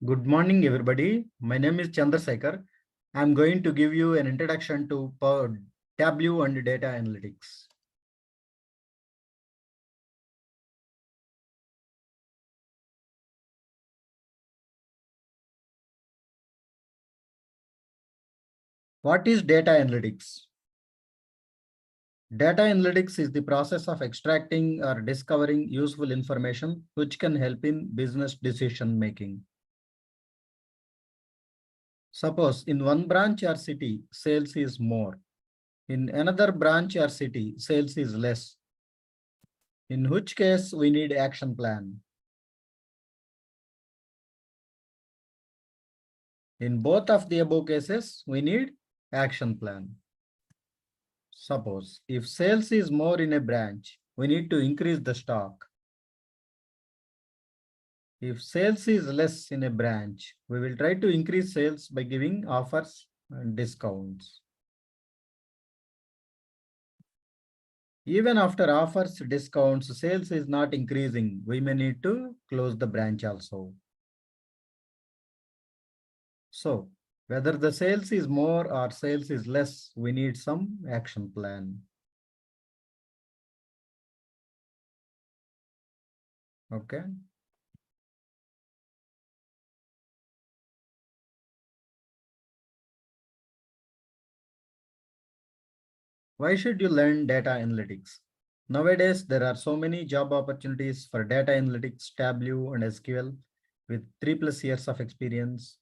Good morning, everybody. My name is Chandrasekhar. I'm going to give you an introduction to Tableau and data analytics. What is data analytics? Data analytics is the process of extracting or discovering useful information which can help in business decision making. Suppose in one branch or city, sales is more. In another branch or city, sales is less. In which case we need action plan. In both of the above cases, we need action plan. Suppose if sales is more in a branch, we need to increase the stock. If sales is less in a branch, we will try to increase sales by giving offers and discounts. Even after offers, discounts, sales is not increasing, we may need to close the branch also. So whether the sales is more or sales is less, we need some action plan. Okay. Why should you learn data analytics? Nowadays, there are so many job opportunities for data analytics, Tableau and SQL with 3+ years of experience.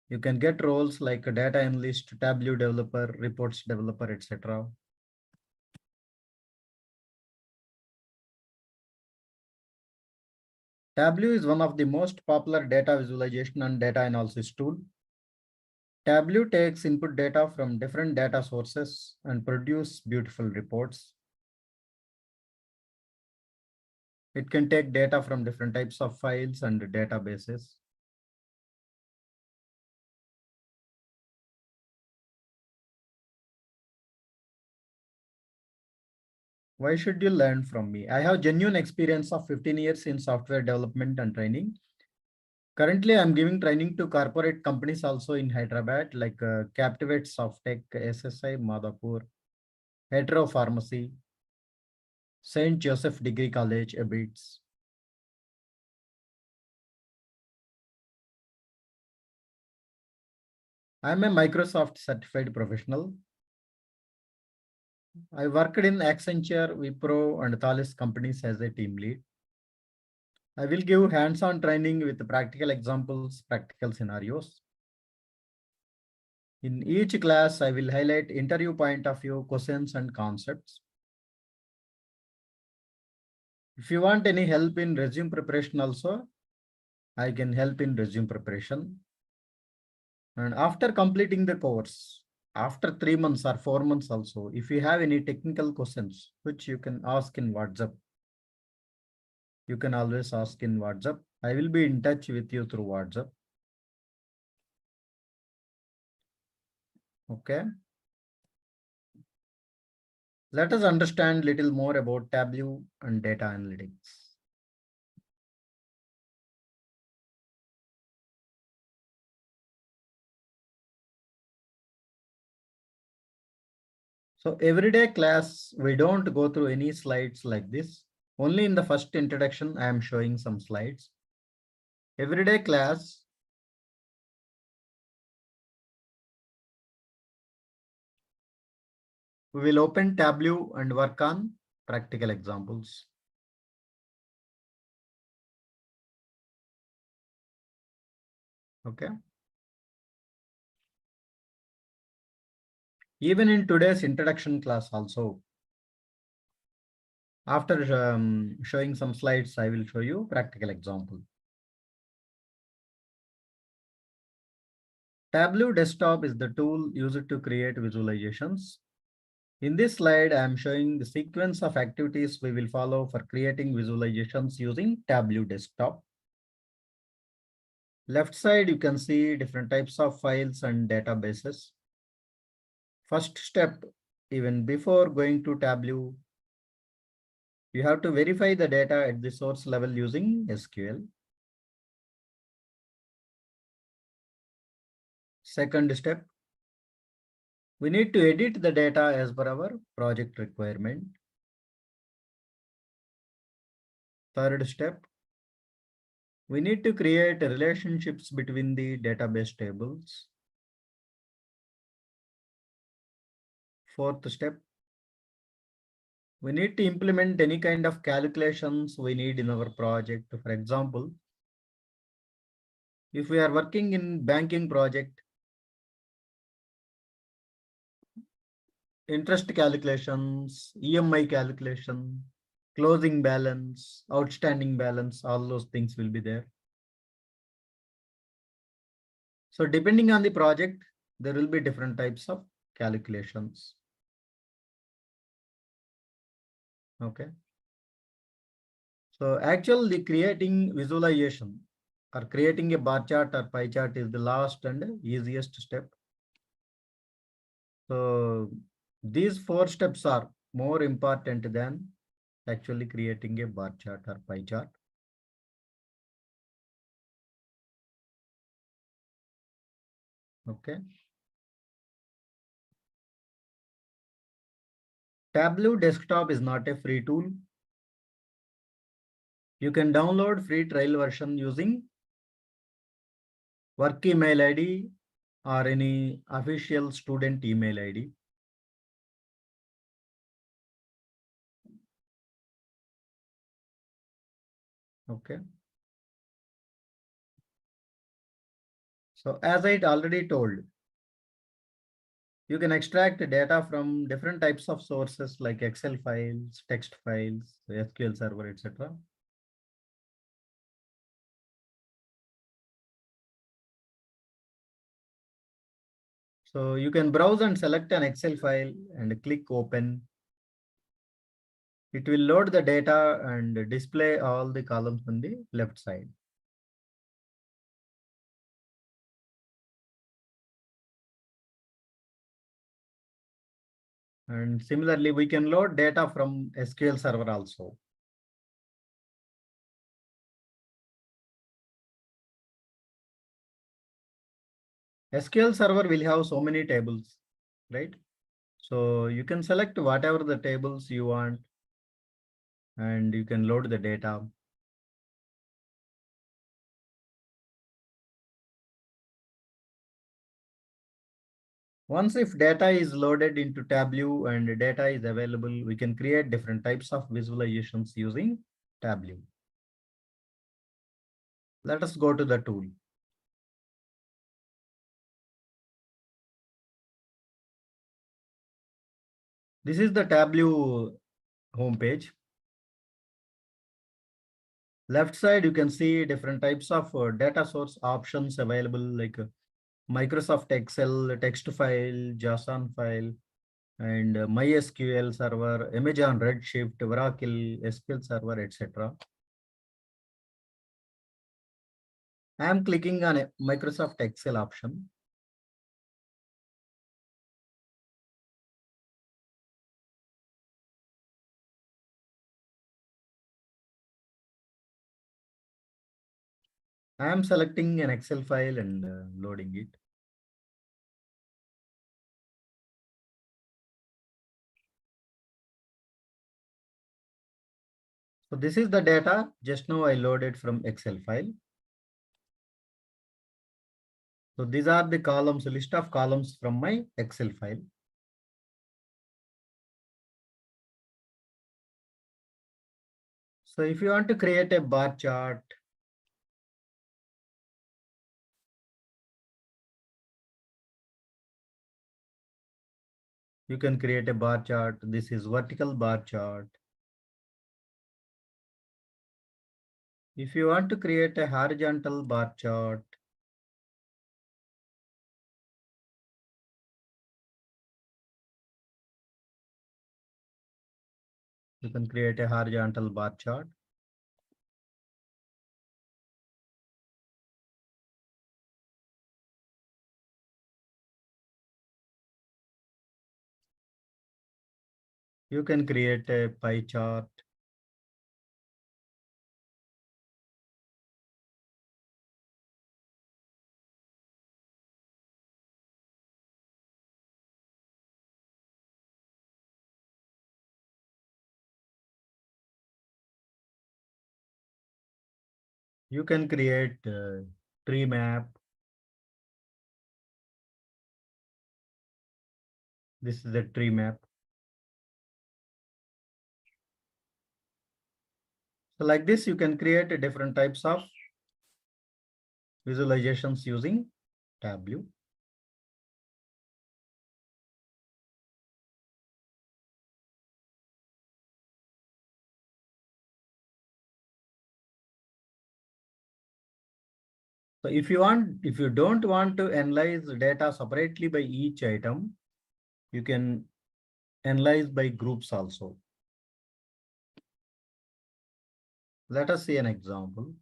You can get roles like a data analyst, Tableau developer, reports developer, etc. Tableau is one of the most popular data visualization and data analysis tool. Tableau takes input data from different data sources and produce beautiful reports. It can take data from different types of files and databases. Why should you learn from me? I have genuine experience of 15 years in software development and training. Currently, I'm giving training to corporate companies also in Hyderabad, like Captivate Softtech, SSI, Madhapur, Hetero Pharmacy, St. Joseph Degree College, Abits. I'm a Microsoft certified professional. I worked in Accenture, Wipro, and Thales companies as a team lead. I will give hands-on training with practical examples, practical scenarios. In each class, I will highlight interview point of view, questions and concepts. If you want any help in resume preparation also, I can help in resume preparation. And after completing the course, after 3 months or 4 months also, if you have any technical questions, which you can ask in WhatsApp, you can always ask in WhatsApp. I will be in touch with you through WhatsApp. Okay. Let us understand little more about Tableau and data analytics. So everyday class, we don't go through any slides like this. Only in the first introduction, I am showing some slides. Everyday class, we will open Tableau and work on practical examples. Okay. Even in today's introduction class also, after showing some slides, I will show you practical example. Tableau desktop is the tool used to create visualizations. In this slide, I am showing the sequence of activities we will follow for creating visualizations using Tableau desktop. Left side, you can see different types of files and databases. First step, even before going to Tableau, you have to verify the data at the source level using SQL. Second step, we need to edit the data as per our project requirement. Third step, we need to create relationships between the database tables. Fourth step, we need to implement any kind of calculations we need in our project. For example, if we are working in banking project, interest calculations, EMI calculation, closing balance, outstanding balance, all those things will be there. So depending on the project, there will be different types of calculations. Okay. So actually creating visualization or creating a bar chart or pie chart is the last and easiest step. So these four steps are more important than actually creating a bar chart or pie chart. Okay. Tableau desktop is not a free tool. You can download free trial version using work email ID or any official student email ID. Okay. So as I already told, you can extract data from different types of sources like Excel files, text files, SQL Server, etc. So you can browse and select an Excel file and click open. It will load the data and display all the columns on the left side. And similarly, we can load data from SQL Server also. SQL Server will have so many tables, right? So you can select whatever the tables you want and you can load the data. Once if data is loaded into Tableau and data is available, we can create different types of visualizations using Tableau. Let us go to the tool. This is the Tableau homepage. Left side, you can see different types of data source options available like Microsoft Excel, text file, JSON file, and MySQL server, Amazon Redshift, Oracle, SQL server, etc. I am clicking on a Microsoft Excel option. I am selecting an Excel file and loading it. So this is the data just now I loaded from Excel file. So these are the columns, list of columns from my Excel file. So if you want to create a bar chart, you can create a bar chart. This is vertical bar chart. If you want to create a horizontal bar chart, you can create a horizontal bar chart. You can create a pie chart. You can create tree map. This is the tree map. So like this, you can create different types of visualizations using Tableau. So if you don't want to analyze data separately by each item, you can analyze by groups also. Let us see an example.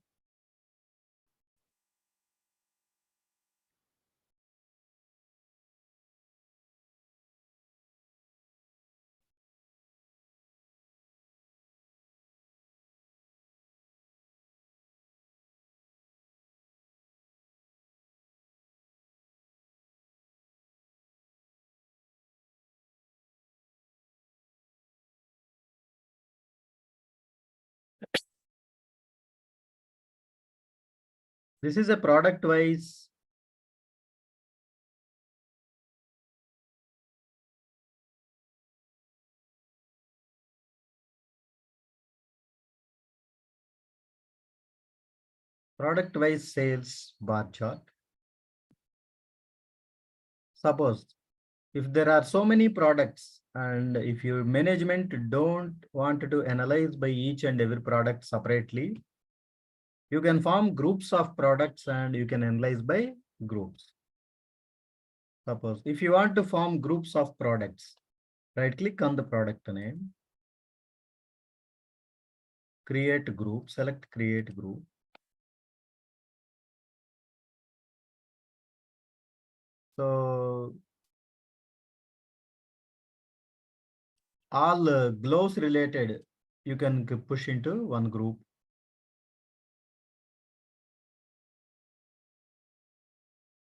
This is a product-wise sales bar chart. Suppose if there are so many products and if your management don't want to analyze by each and every product separately, you can form groups of products and you can analyze by groups. Suppose if you want to form groups of products, right click on the product name, create group, select create group. So all gloves related, you can push into one group.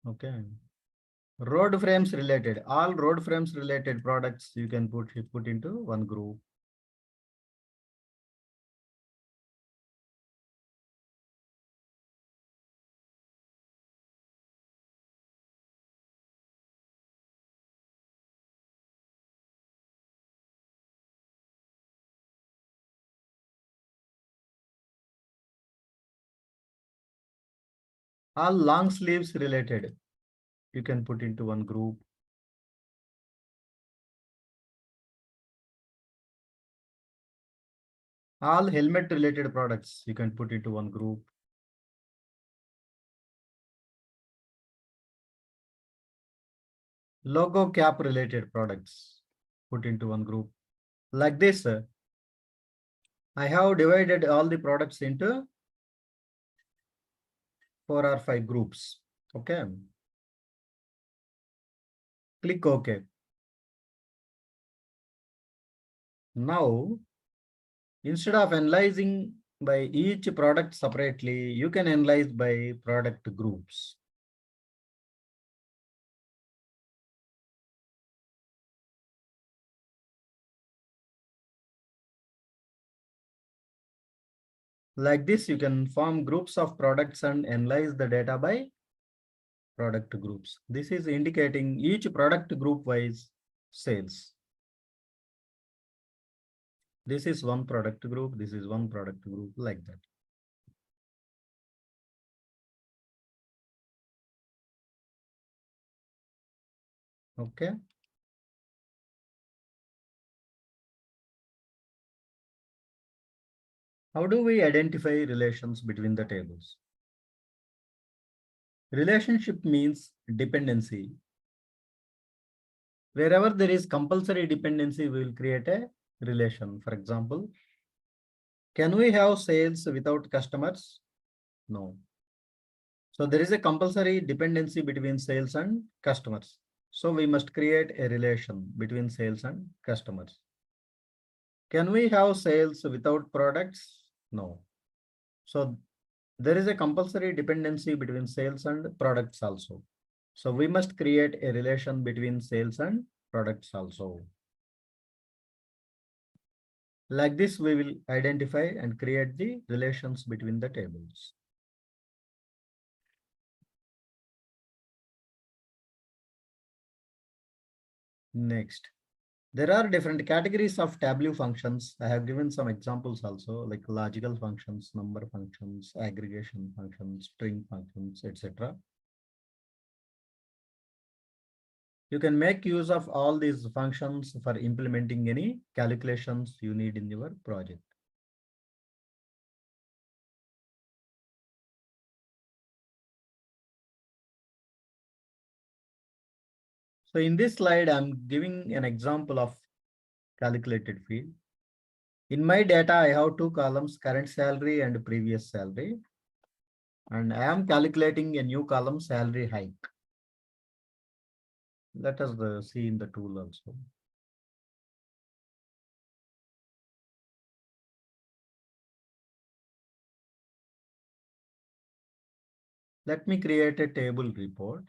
Okay. Road frames related, all road frames related products you can put into one group. All long sleeves related, you can put into one group. All helmet related products, you can put into one group. Logo cap related products, put into one group. Like this, I have divided all the products into 4 or 5 groups. Okay. Click OK. Now, instead of analyzing by each product separately, you can analyze by product groups. Like this, you can form groups of products and analyze the data by product groups. This is indicating each product group wise sales. This is one product group. This is one product group, like that. Okay. How do we identify relations between the tables? Relationship means dependency. Wherever there is compulsory dependency, we will create a relation. For example, can we have sales without customers? No. So there is a compulsory dependency between sales and customers. So we must create a relation between sales and customers. Can we have sales without products? No. So there is a compulsory dependency between sales and products also. So we must create a relation between sales and products also. Like this, we will identify and create the relations between the tables. Next, there are different categories of Tableau functions. I have given some examples also, like logical functions, number functions, aggregation functions, string functions, etc. You can make use of all these functions for implementing any calculations you need in your project. So in this slide, I'm giving an example of calculated field. In my data, I have two columns, current salary and previous salary. And I am calculating a new column, salary hike. Let us see in the tool also. Let me create a table report.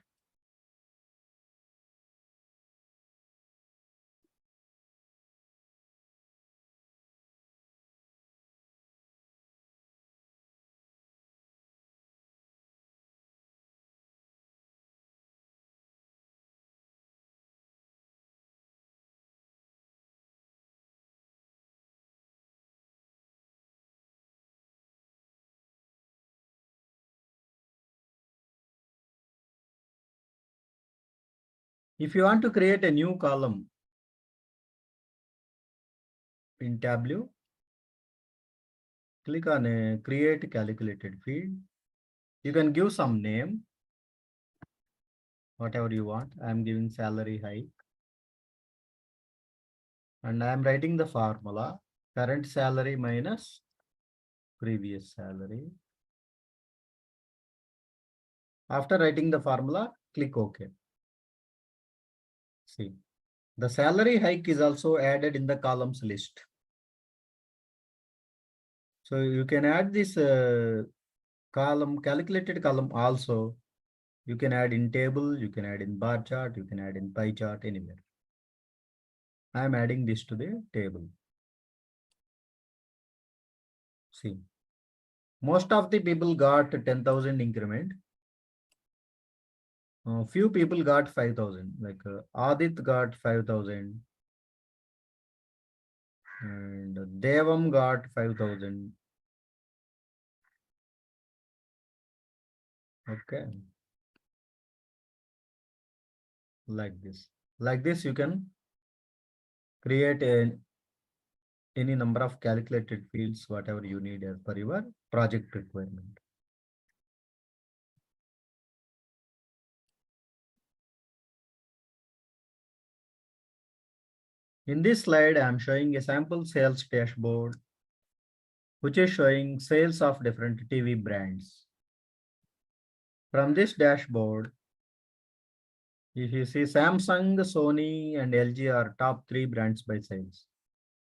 If you want to create a new column in Tableau, click on a create calculated field. You can give some name, whatever you want. I am giving salary hike. And I am writing the formula, current salary minus previous salary. After writing the formula, click OK. See, the salary hike is also added in the columns list. So you can add this column, calculated column also. You can add in table, you can add in bar chart, you can add in pie chart, anywhere. I am adding this to the table. See, most of the people got 10,000 increment. Few people got 5,000, like Adit got 5,000 and Devam got 5,000. Okay. Like this. Like this, you can create any number of calculated fields, whatever you need as per your project requirement. In this slide, I am showing a sample sales dashboard, which is showing sales of different TV brands. From this dashboard, if you see Samsung, Sony, and LG are top 3 brands by sales.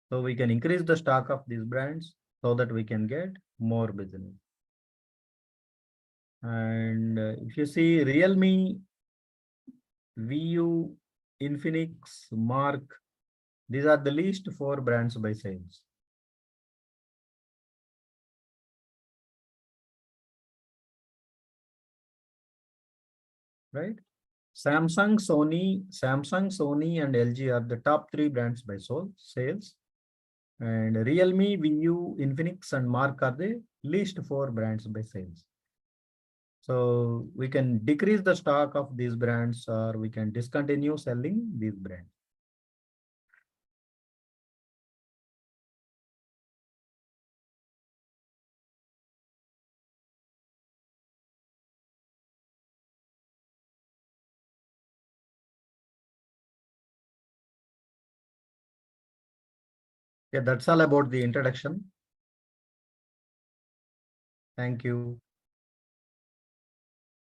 So we can increase the stock of these brands so that we can get more business. And if you see Realme, VU, Infinix, Mark, these are the least 4 brands by sales. Right? Samsung, Sony, and LG are the top 3 brands by sales. And Realme, VU, Infinix, and Mark are the least 4 brands by sales. So we can decrease the stock of these brands or we can discontinue selling these brands. Yeah, that's all about the introduction. Thank you.